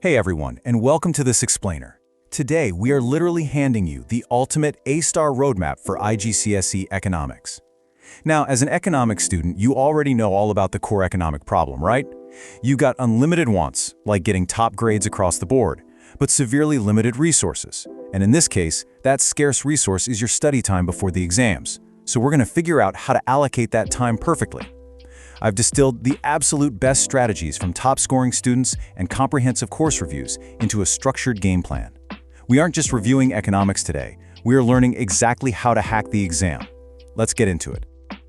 Hey everyone, and welcome to this explainer. Today, we are literally handing you the ultimate A-star roadmap for IGCSE economics. Now, as an economics student, you already know all about the core economic problem, right? You got unlimited wants, like getting top grades across the board, but severely limited resources. And in this case, that scarce resource is your study time before the exams. So we're going to figure out how to allocate that time perfectly. I've distilled the absolute best strategies from top-scoring students and comprehensive course reviews into a structured game plan. We aren't just reviewing economics today, we are learning exactly how to hack the exam. Let's get into it.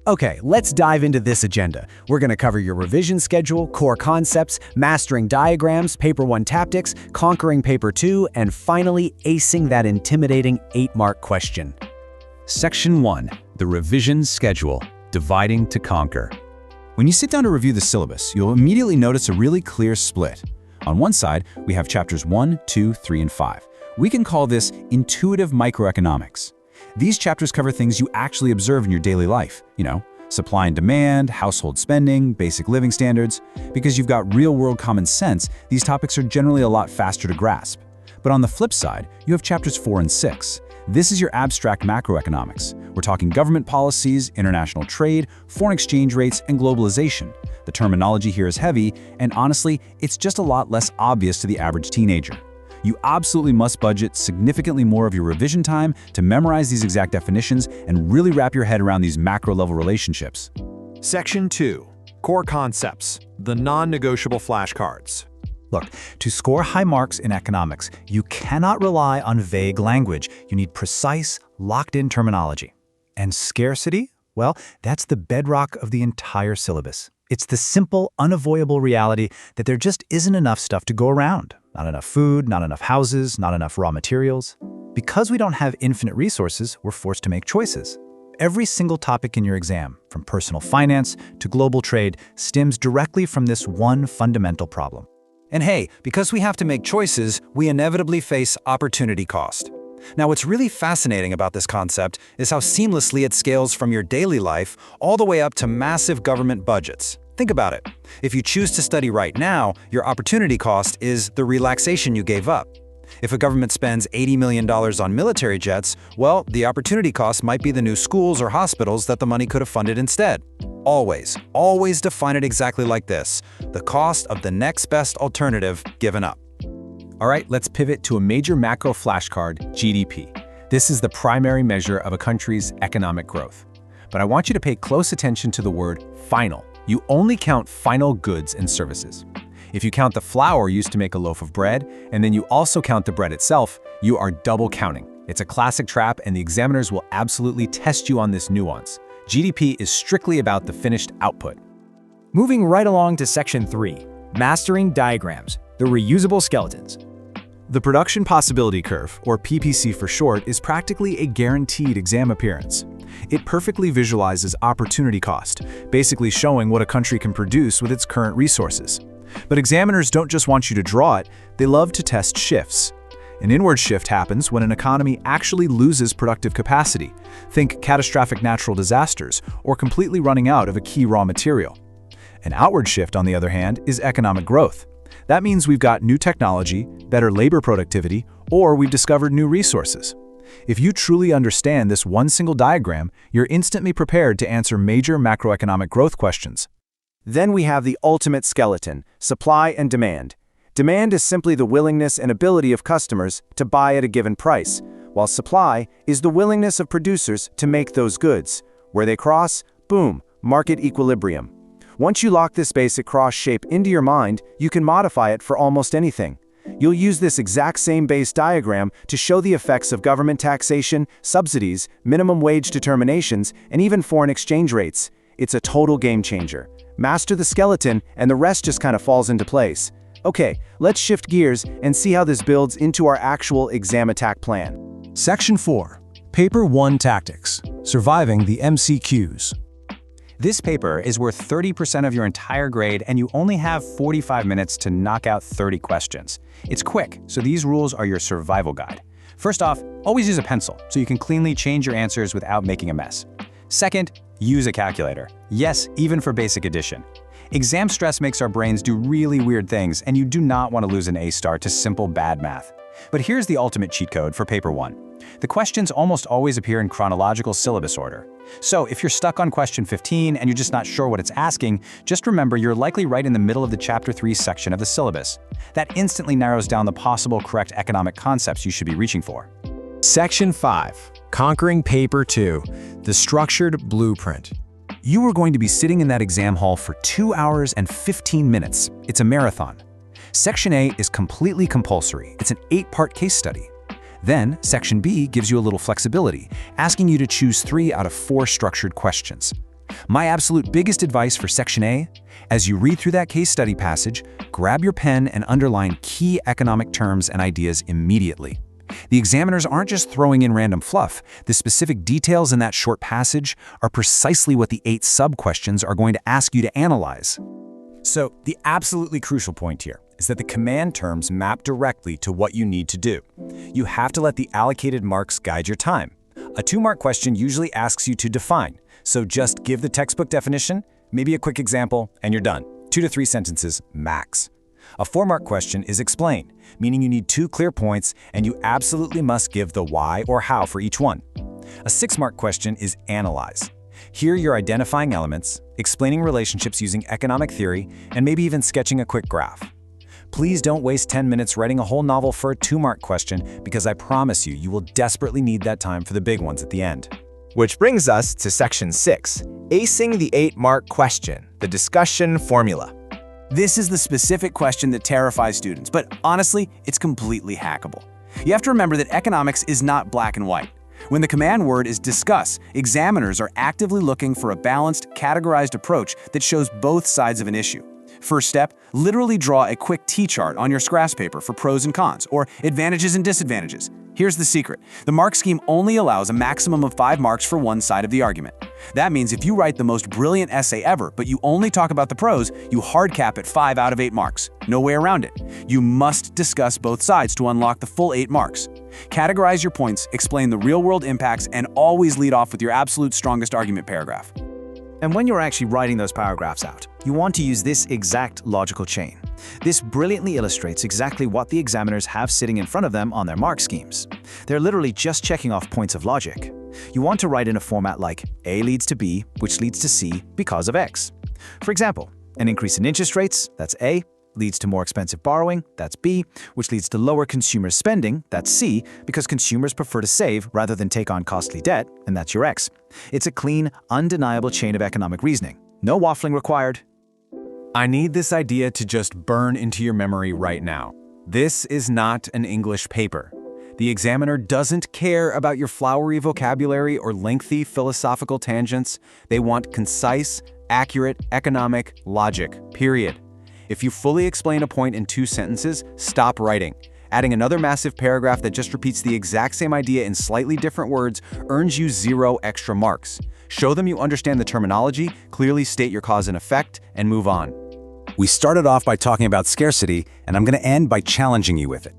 Okay, let's dive into this agenda. We're going to cover your revision schedule, core concepts, mastering diagrams, Paper 1 tactics, conquering Paper 2, and finally acing that intimidating 8-mark question. Section 1. The revision schedule, dividing to conquer. When you sit down to review the syllabus, you'll immediately notice a really clear split. On one side, we have chapters 1, 2, 3, and 5. We can call this intuitive microeconomics. These chapters cover things you actually observe in your daily life, supply and demand, household spending, basic living standards. Because you've got real-world common sense, these topics are generally a lot faster to grasp. But on the flip side, you have chapters 4 and 6. This is your abstract macroeconomics. We're talking government policies, international trade, foreign exchange rates, and globalization. The terminology here is heavy, and honestly, it's just a lot less obvious to the average teenager. You absolutely must budget significantly more of your revision time to memorize these exact definitions and really wrap your head around these macro-level relationships. Section 2. Core Concepts, the non-negotiable flashcards. Look, to score high marks in economics, you cannot rely on vague language. You need precise, locked-in terminology. And scarcity? Well, that's the bedrock of the entire syllabus. It's the simple, unavoidable reality that there just isn't enough stuff to go around. Not enough food, not enough houses, not enough raw materials. Because we don't have infinite resources, we're forced to make choices. Every single topic in your exam, from personal finance to global trade, stems directly from this one fundamental problem. And hey, because we have to make choices, we inevitably face opportunity cost. Now, what's really fascinating about this concept is how seamlessly it scales from your daily life all the way up to massive government budgets. Think about it. If you choose to study right now, your opportunity cost is the relaxation you gave up. If a government spends $80 million on military jets, well, the opportunity cost might be the new schools or hospitals that the money could have funded instead. Always define it exactly like this: the cost of the next best alternative given up. All right, let's pivot to a major macro flashcard, GDP. This is the primary measure of a country's economic growth. But I want you to pay close attention to the word final. You only count final goods and services. If you count the flour used to make a loaf of bread, and then you also count the bread itself, you are double counting. It's a classic trap, and the examiners will absolutely test you on this nuance. GDP is strictly about the finished output. Moving right along to Section 3, Mastering Diagrams, the reusable skeletons. The production possibility curve, or PPC for short, is practically a guaranteed exam appearance. It perfectly visualizes opportunity cost, basically showing what a country can produce with its current resources. But examiners don't just want you to draw it, they love to test shifts. An inward shift happens when an economy actually loses productive capacity. Think catastrophic natural disasters or completely running out of a key raw material. An outward shift, on the other hand, is economic growth. That means we've got new technology, better labor productivity, or we've discovered new resources. If you truly understand this one single diagram, you're instantly prepared to answer major macroeconomic growth questions. Then we have the ultimate skeleton, supply and demand. Demand is simply the willingness and ability of customers to buy at a given price, while supply is the willingness of producers to make those goods. Where they cross, boom, market equilibrium. Once you lock this basic cross shape into your mind, you can modify it for almost anything. You'll use this exact same base diagram to show the effects of government taxation, subsidies, minimum wage determinations, and even foreign exchange rates. It's a total game changer. Master the skeleton, and the rest just kind of falls into place. Okay, let's shift gears and see how this builds into our actual exam attack plan. Section 4. Paper 1 Tactics. Surviving the MCQs. This paper is worth 30% of your entire grade, and you only have 45 minutes to knock out 30 questions. It's quick, so these rules are your survival guide. First off, always use a pencil, so you can cleanly change your answers without making a mess. Second, use a calculator. Yes, even for basic addition. Exam stress makes our brains do really weird things, and you do not want to lose an A-star to simple bad math. But here's the ultimate cheat code for paper 1. The questions almost always appear in chronological syllabus order. So if you're stuck on question 15 and you're just not sure what it's asking, just remember you're likely right in the middle of the Chapter 3 section of the syllabus. That instantly narrows down the possible correct economic concepts you should be reaching for. Section 5. Conquering Paper 2. The Structured Blueprint. You are going to be sitting in that exam hall for 2 hours and 15 minutes. It's a marathon. Section A is completely compulsory. It's an 8-part case study. Then, Section B gives you a little flexibility, asking you to choose 3 out of 4 structured questions. My absolute biggest advice for Section A: as you read through that case study passage, grab your pen and underline key economic terms and ideas immediately. The examiners aren't just throwing in random fluff. The specific details in that short passage are precisely what the 8 sub-questions are going to ask you to analyze. So, the absolutely crucial point here is that the command terms map directly to what you need to do. You have to let the allocated marks guide your time. A 2-mark question usually asks you to define, so just give the textbook definition, maybe a quick example, and you're done. 2 to 3 sentences max. A 4-mark question is explain, meaning you need 2 clear points and you absolutely must give the why or how for each one. A 6-mark question is analyze. Here you're identifying elements, explaining relationships using economic theory, and maybe even sketching a quick graph. Please don't waste 10 minutes writing a whole novel for a 2-mark question, because I promise you, you will desperately need that time for the big ones at the end. Which brings us to Section 6, Acing the 8-mark question, the discussion formula. This is the specific question that terrifies students, but honestly, it's completely hackable. You have to remember that economics is not black and white. When the command word is discuss, examiners are actively looking for a balanced, categorized approach that shows both sides of an issue. First step, literally draw a quick T-chart on your scratch paper for pros and cons, or advantages and disadvantages. Here's the secret. The mark scheme only allows a maximum of 5 marks for one side of the argument. That means if you write the most brilliant essay ever, but you only talk about the pros, you hard cap at 5 out of 8 marks. No way around it. You must discuss both sides to unlock the full 8 marks. Categorize your points, explain the real-world impacts, and always lead off with your absolute strongest argument paragraph. And when you're actually writing those paragraphs out, you want to use this exact logical chain. This brilliantly illustrates exactly what the examiners have sitting in front of them on their mark schemes. They're literally just checking off points of logic. You want to write in a format like A leads to B, which leads to C because of X. For example, an increase in interest rates, that's A, leads to more expensive borrowing, that's B, which leads to lower consumer spending, that's C, because consumers prefer to save rather than take on costly debt, and that's your X. It's a clean, undeniable chain of economic reasoning. No waffling required. I need this idea to just burn into your memory right now. This is not an English paper. The examiner doesn't care about your flowery vocabulary or lengthy philosophical tangents. They want concise, accurate economic logic, period. If you fully explain a point in 2 sentences, stop writing. Adding another massive paragraph that just repeats the exact same idea in slightly different words earns you 0 extra marks. Show them you understand the terminology, clearly state your cause and effect, and move on. We started off by talking about scarcity, and I'm going to end by challenging you with it.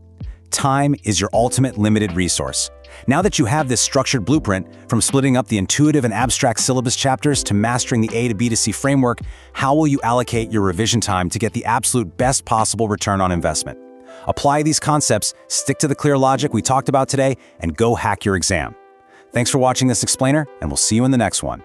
Time is your ultimate limited resource. Now that you have this structured blueprint, from splitting up the intuitive and abstract syllabus chapters to mastering the A to B to C framework, how will you allocate your revision time to get the absolute best possible return on investment? Apply these concepts, stick to the clear logic we talked about today, and go hack your exam. Thanks for watching this explainer, and we'll see you in the next one.